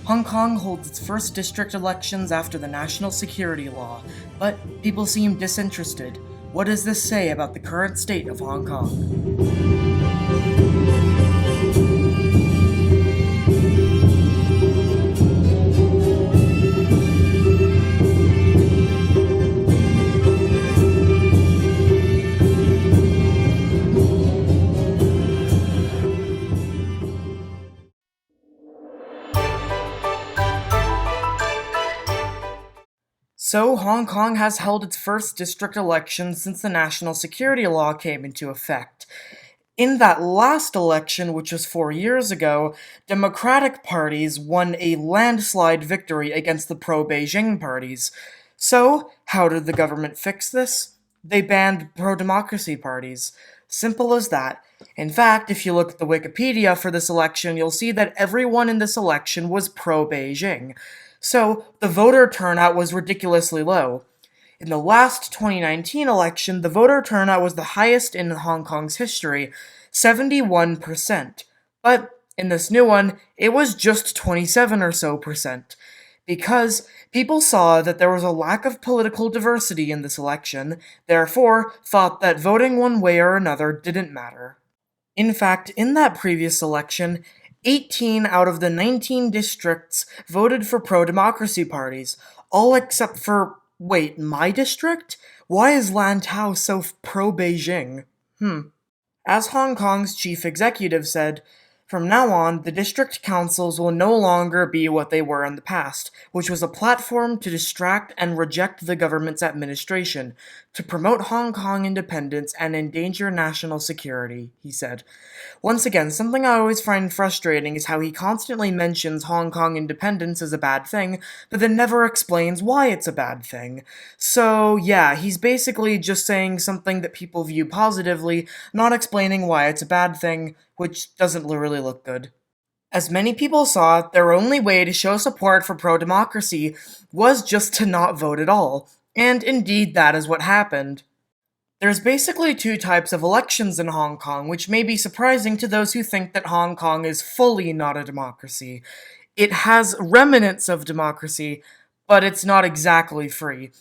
Hong Kong holds its first district elections after the national security law, but people seem disinterested. What does this say about the current state of Hong Kong? So, Hong Kong has held its first district election since the national security law came into effect. In that last election, which was 4 years ago, Democratic parties won a landslide victory against the pro-Beijing parties. So, how did the government fix this? They banned pro-democracy parties. Simple as that. In fact, if you look at the Wikipedia for this election, you'll see that everyone in this election was pro-Beijing. So, the voter turnout was ridiculously low. In the last 2019 election, the voter turnout was the highest in Hong Kong's history, 71%. But in this new one, it was just 27 or so percent. Because people saw that there was a lack of political diversity in this election, therefore thought that voting one way or another didn't matter. In fact, in that previous election, 18 out of the 19 districts voted for pro-democracy parties, all except for, wait, my district? Why is Lantau so pro-Beijing? As Hong Kong's chief executive said, from now on, the district councils will no longer be what they were in the past, which was a platform to distract and reject the government's administration, to promote Hong Kong independence and endanger national security, he said. Once again, something I always find frustrating is how he constantly mentions Hong Kong independence as a bad thing, but then never explains why it's a bad thing. So, yeah, he's basically just saying something that people view positively, not explaining why it's a bad thing, which doesn't really look good. As many people saw, their only way to show support for pro-democracy was just to not vote at all, and indeed that is what happened. There's basically two types of elections in Hong Kong, which may be surprising to those who think that Hong Kong is fully not a democracy. It has remnants of democracy, but it's not exactly free.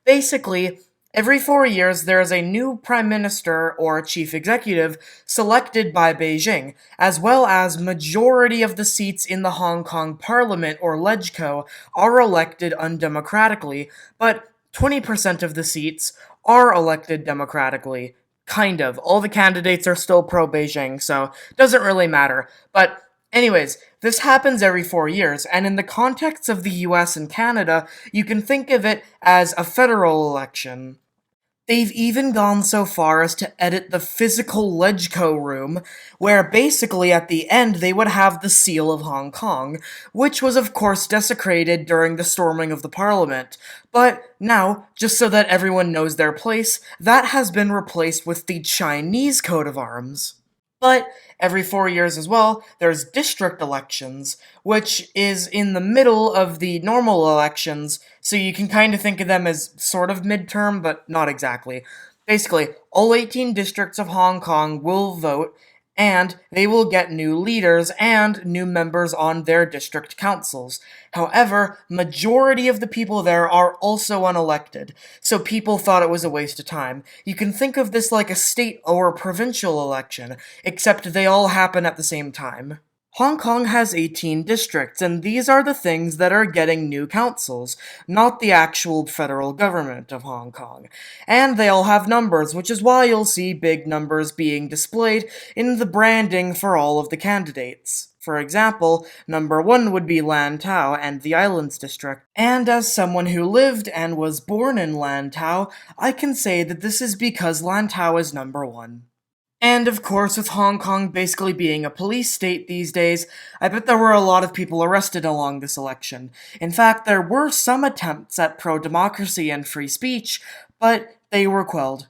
Basically, every 4 years, there is a new prime minister or chief executive selected by Beijing, as well as majority of the seats in the Hong Kong Parliament or LegCo are elected undemocratically, but 20% of the seats are elected democratically. Kind of. All the candidates are still pro-Beijing, so it doesn't really matter. But anyways, this happens every 4 years, and in the context of the US and Canada, you can think of it as a federal election. They've even gone so far as to edit the physical LegCo room, where basically at the end they would have the seal of Hong Kong, which was of course desecrated during the storming of the parliament. But now, just so that everyone knows their place, that has been replaced with the Chinese coat of arms. But every 4 years as well, there's district elections, which is in the middle of the normal elections, so you can kind of think of them as sort of midterm, but not exactly. Basically, all 18 districts of Hong Kong will vote, and they will get new leaders and new members on their district councils. However, majority of the people there are also unelected, so people thought it was a waste of time. You can think of this like a state or provincial election, except they all happen at the same time. Hong Kong has 18 districts, and these are the things that are getting new councils, not the actual federal government of Hong Kong. And they all have numbers, which is why you'll see big numbers being displayed in the branding for all of the candidates. For example, number 1 would be Lantau and the Islands District. And as someone who lived and was born in Lantau, I can say that this is because Lantau is number 1. And of course, with Hong Kong basically being a police state these days, I bet there were a lot of people arrested along this election. In fact, there were some attempts at pro-democracy and free speech, but they were quelled.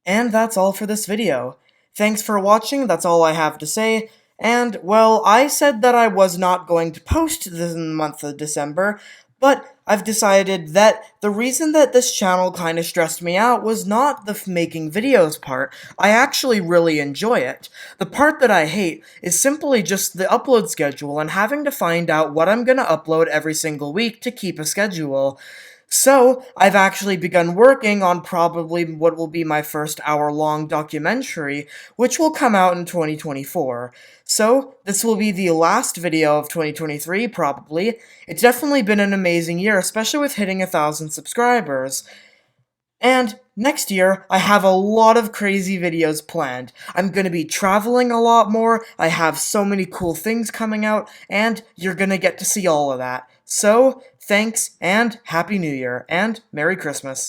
And that's all for this video. Thanks for watching, that's all I have to say, And, well, I said that I was not going to post this in the month of December, but I've decided that the reason that this channel kind of stressed me out was not the making videos part. I actually really enjoy it. The part that I hate is simply just the upload schedule and having to find out what I'm gonna upload every single week to keep a schedule. So, I've actually begun working on probably what will be my first hour-long documentary, which will come out in 2024. So, this will be the last video of 2023, probably. It's definitely been an amazing year, especially with hitting 1,000 subscribers. And next year, I have a lot of crazy videos planned. I'm gonna be traveling a lot more, I have so many cool things coming out, and you're gonna get to see all of that. So, thanks, and Happy New Year, and Merry Christmas.